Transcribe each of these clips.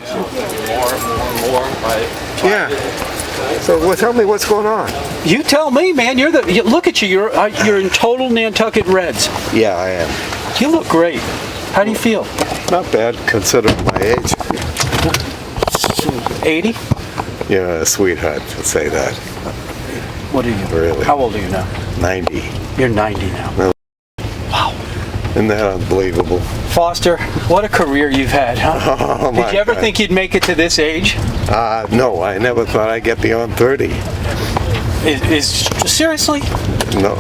right now. More. Yeah. So tell me what's going on. You tell me, man. Look at you. You're in total Nantucket Reds. Yeah, I am. You look great. How do you feel? Not bad, considering my age. 80? You're a sweetheart to say that. What are you? Really? How old are you now? 90. You're 90 now. No. Wow. Isn't that unbelievable? Foster, what a career you've had, huh? Oh, Did you ever think you'd make it to this age? No, I never thought I'd get beyond 30. Seriously? No,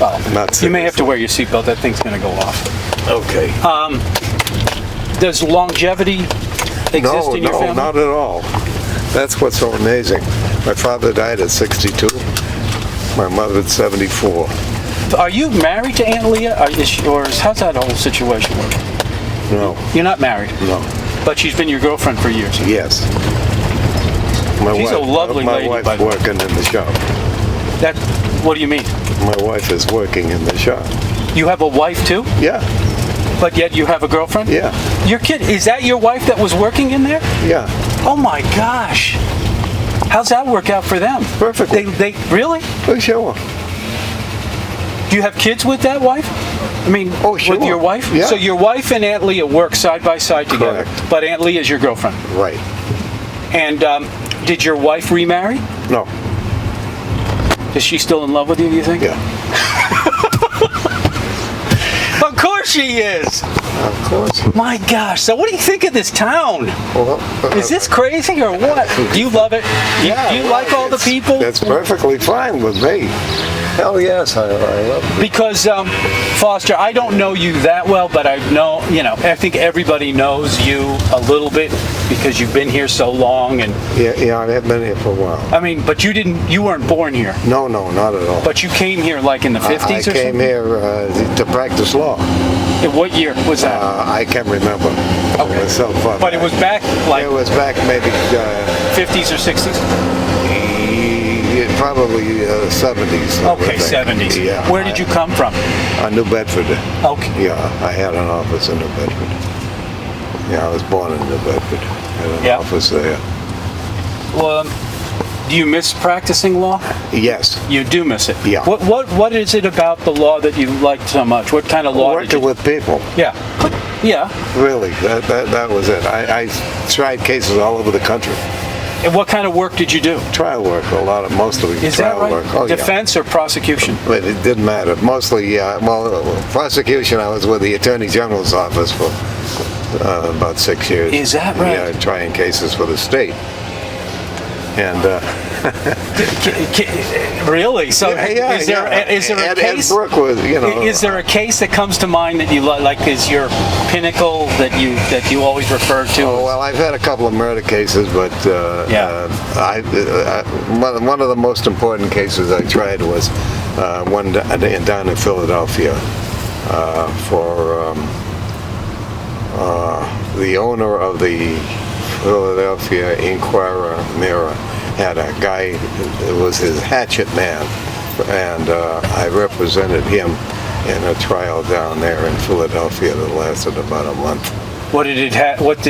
Well, not seriously. you may have to wear your seatbelt. That thing's going to go off. Okay. Does longevity exist in your family? No, not at all. That's what's so amazing. My father died at 62. My mother at 74. Are you married to Aunt Leah? Or how's that whole situation work? No. You're not married? No. But she's been your girlfriend for years? Yes. She's a lovely lady, by the way. My wife's working in the shop. What do you mean? My wife is working in the shop. You have a wife too? Yeah. But yet you have a girlfriend? Yeah. Your kid, is that your wife that was working in there? Yeah. Oh my gosh. How's that work out for them? Perfectly. They really? Oh, sure. Do you have kids with that wife? I mean, sure. with your wife? Yeah. So your wife and Aunt Leah work side by side together. Correct. But Aunt Leah is your girlfriend. Right. And did your wife remarry? No. Is she still in love with you think? Yeah. Of course she is! Of course. My gosh, so what do you think of this town? Well, Is this crazy or what? Do you love it? Do you like all the people? That's perfectly fine with me. Hell yes, I love it. Because, Foster, I don't know you that well, but I think everybody knows you a little bit because you've been here so long. And Yeah, I have been here for a while. I mean, but you weren't born here. No, not at all. But you came here like in the 50s or something? I came here to practice law. In what year was that? I can't remember. Okay. It was so far But it was back like... It was back maybe... 50s or 60s? Probably 70s. Okay, 70s. Yeah. Where did you come from? New Bedford. Okay. Yeah, I had an office in New Bedford. Yeah, I was born in New Bedford. I had an office there. Well, do you miss practicing law? Yes. You do miss it? Yeah. What is it about the law that you liked so much? What kind of law did you... Working with people. Yeah. Yeah. Really, that was it. I tried cases all over the country. And what kind of work did you do? Trial work, most of it. Is trial that right? work. Oh, Defense or prosecution? But it didn't matter. Mostly, well, prosecution, I was with the Attorney General's office for about 6 years. Is that right? Yeah, trying cases for the state. And really? So is there a case? Ed Brooke was, Is there a case that comes to mind that you like is your pinnacle that you always refer to? Oh, well, I've had a couple of murder cases, but one of the most important cases I tried was one down in Philadelphia for the owner of the Philadelphia Inquirer Mirror had a guy that was his hatchet man, and I represented him in a trial down there in Philadelphia that lasted about a month. What did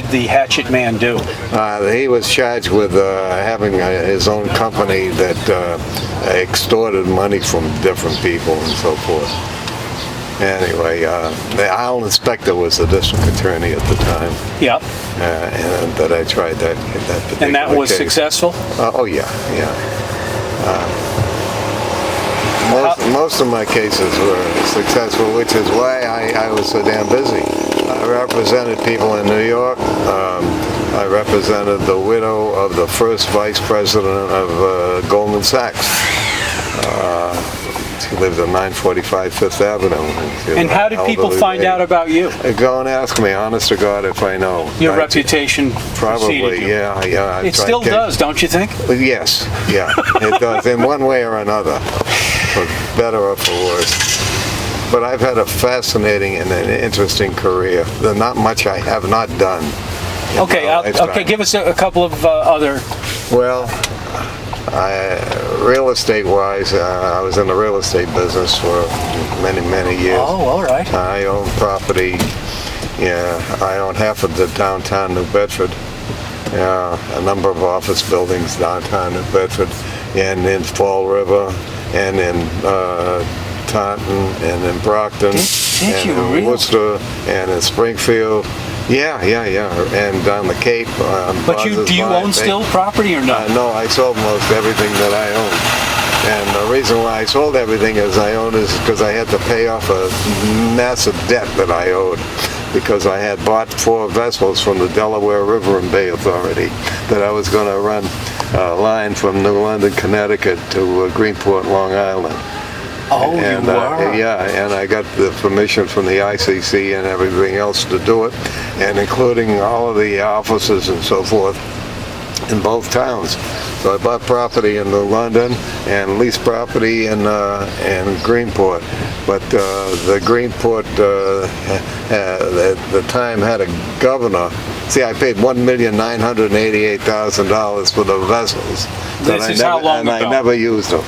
the hatchet man do? He was charged with having his own company that extorted money from different people and so forth. Anyway, the Isle Inspector was the district attorney at the time. Yep. And that I tried that particular And that was case. successful? Oh yeah. Most of my cases were successful, which is why I was so damn busy. I represented people in New York. I represented the widow of the first vice president of Goldman Sachs. She lived at 945 Fifth Avenue. And how did people find out about you? Go and ask me, honest to God, if I know. Your reputation probably, preceded you. Yeah. It still does, don't you think? Yes, yeah, it does, in one way or another, for better or for worse. But I've had a fascinating and an interesting career. There's not much I have not done. Okay, give us a couple of other... Well, real estate-wise, I was in the real estate business for many, many years. Oh, all right. I own property. Yeah, I own half of the downtown New Bedford. a number of office buildings downtown in Bedford, and in Fall River, and in Taunton, and in Brockton, Did and you in really? Worcester, and in Springfield. Yeah, and down the Cape. But do you own still property or no? No, I sold most everything that I owned. And the reason why I sold everything as I owned is because I had to pay off a massive debt that I owed, because I had bought 4 vessels from the Delaware River and Bay Authority that I was going to run a line from New London, Connecticut to Greenport, Long Island. Oh, And, you were? yeah, and I got the permission from the ICC and everything else to do it, and including all of the offices and so forth in both towns. So I bought property in New London and leased property in Greenport. But the Greenport at the time had a governor. See, I paid $1,988,000 for the vessels. This is how long and ago? I never used them.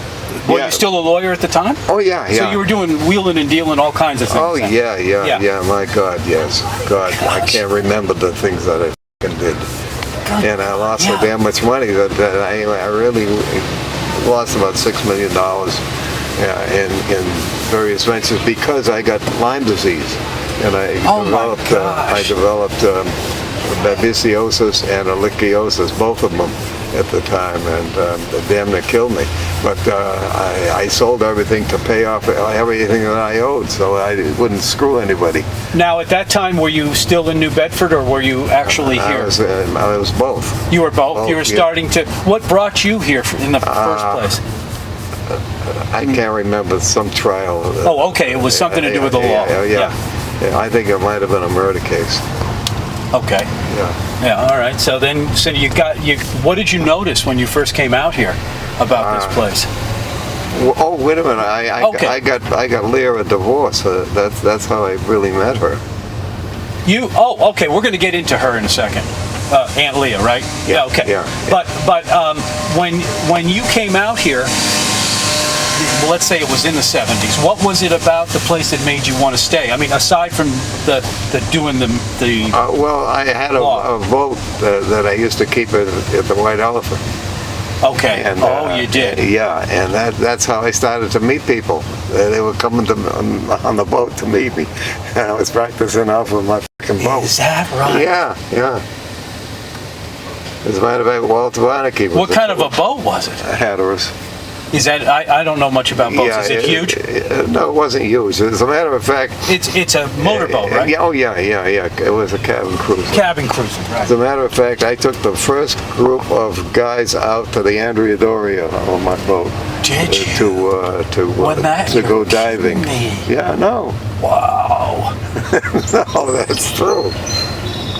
Were Yeah. you still a lawyer at the time? Oh yeah, yeah. So you were doing wheeling and dealing all kinds of things. Oh then? yeah. My God, yes. God, I Gosh. can't remember the things that I fucking did. God. And I lost so Yeah. damn much money that I really lost about $6 million in various ventures because I got Lyme disease, and I Oh, my gosh. developed babesiosis and ehrlichiosis, both of them at the time, and they damn near killed me. But I sold everything to pay off everything that I owed, so I wouldn't screw anybody. Now, at that time, were you still in New Bedford, or were you actually here? I was both. You were both? You were yeah. starting to... What brought you here in the first place? I can't remember, some trial. Oh, okay. It was something to do with the law. Yeah. I think it might have been a murder case. Okay. Yeah. Yeah, all right. So what did you notice when you first came out here about this place? Oh, wait a minute! Okay. I got Leah a divorce. That's how I really met her. Okay. We're going to get into her in a second. Aunt Leah, right? Yeah, Okay. yeah. But when you came out here, let's say it was in the 70s, what was it about the place that made you want to stay? I mean, aside from the doing the Well, I had a boat that I used to keep at the White Elephant. okay. And, you did. Yeah, and that's how I started to meet people. They were coming on the boat to meet me. And I was practicing off of my fucking boat. Is that right? Yeah. As a matter of fact, Walter Warnke was What kind of a boat was it? a Hatteras. Is that I don't know much about boats. Yeah, Is it huge? No, it wasn't huge. As a matter of fact, It's a motorboat, right? Oh yeah. It was a cabin cruiser. Cabin cruiser, right? As a matter of fact, I took the first group of guys out to the Andrea Doria on my boat. Did you? To go diving. Me. Yeah, no. Wow. No, that's true.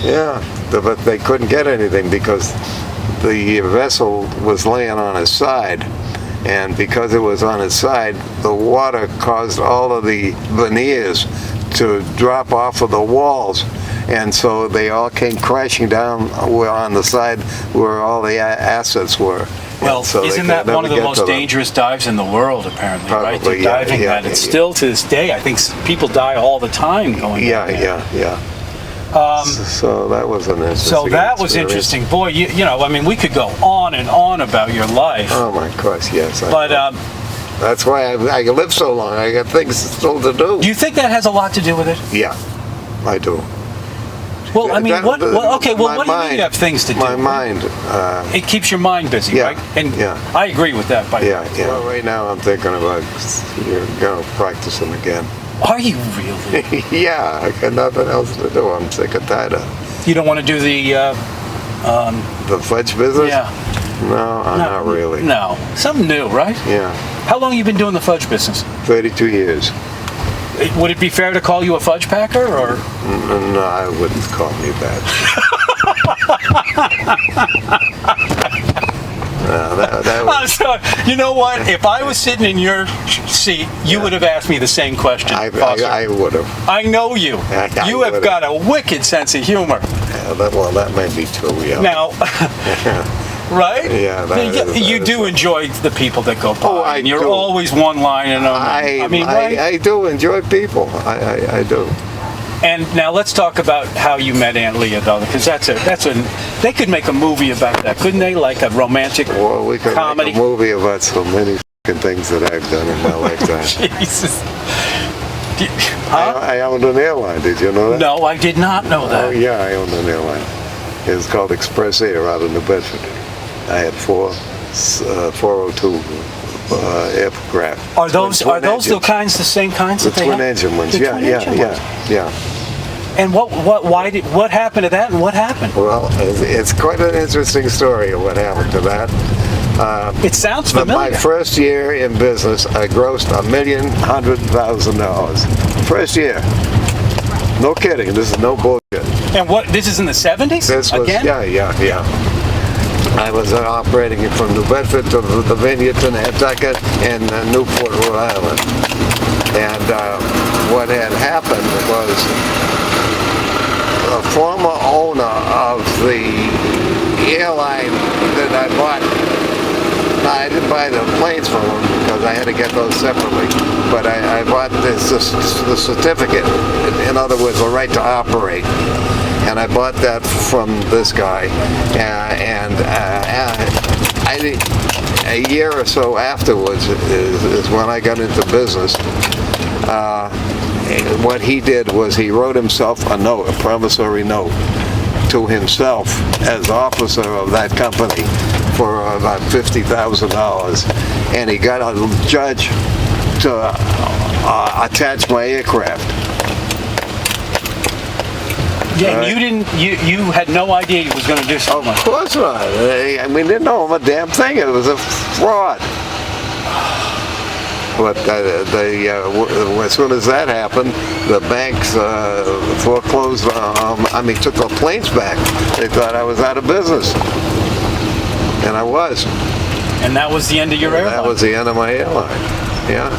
Yeah, but they couldn't get anything because the vessel was laying on its side. And because it was on its side, the water caused all of the veneers to drop off of the walls. And so they all came crashing down on the side where all the assets were. Well, So isn't they that could one of never the get most to them. dangerous dives in the world, apparently, right? Probably, To yeah, diving yeah, that. It's yeah. still to this day, I think people die all the time going Yeah, down there. yeah. So that was an interesting So that was experience. interesting. Boy, you know, I mean, we could go on and on about your life. Oh my gosh, yes. But That's why I live so long. I got things still to do. do you think that has a lot to do with it? Yeah, I do. Well, I mean, That- what do you my mean you have things to do? My mind. It keeps your mind busy, Yeah, right? And yeah. I agree with that. Yeah. Well, right now I'm thinking about practicing again. Are you really? Yeah, I got nothing else to do. I'm sick and tired of You don't want to do the... the fudge business. yeah. No, not really. No. Something new, right? Yeah, How long have you been doing the fudge business? 32 years. Would it be fair to call you a fudge packer, or? No, I wouldn't call me that. No, that was, I'm sorry. You know what? If I was sitting in your seat, you would have asked me the same question. I Foster. would have. I know you. I You have would've. got a wicked sense of humor. That may be true. Yeah. Now, right? Yeah, You that do is- enjoy the people that go by. Oh, I and you're do. always one line and I mean, right? do enjoy people. I do. And now let's talk about how you met Aunt Leah, though, because they could make a movie about that, couldn't they? Like a romantic Well, we could comedy. make a movie about so many things that I've done in my lifetime. Jesus. Huh? I owned an airline. Did you know that? No, I did not know that. Oh yeah, I owned an airline. It was called Express Air out of New Bedford. I had 402 aircraft. Are those Twin the same kinds the that they twin have? engine ones? The Yeah, twin yeah, engine ones. yeah. And what happened to that, and what happened? Well, it's quite an interesting story of what happened to that. It sounds But familiar. my first year in business, I grossed $1,100,000. First year. No kidding. This is no bullshit. And this is in the 70s? This was again? yeah. I was operating it from New Bedford to the Vineyard to Nantucket and Newport, Rhode Island. And what had happened was the former owner of the airline that I bought. I didn't buy the planes from him because I had to get those separately. But I bought the certificate, in other words, the right to operate. And I bought that from this guy. A year or so afterwards is when I got into business. What he did was he wrote himself a note, a promissory note, to himself as officer of that company for about $50,000, and he got a judge to attach my aircraft. Yeah, and you had no idea he was going to do something like Of course not. I mean, didn't know him a damn thing. It was a fraud. But as soon as that happened, the banks foreclosed. Took the planes back. They thought I was out of business, and I was. And that was the end of your airline? That was the end of my airline. Yeah.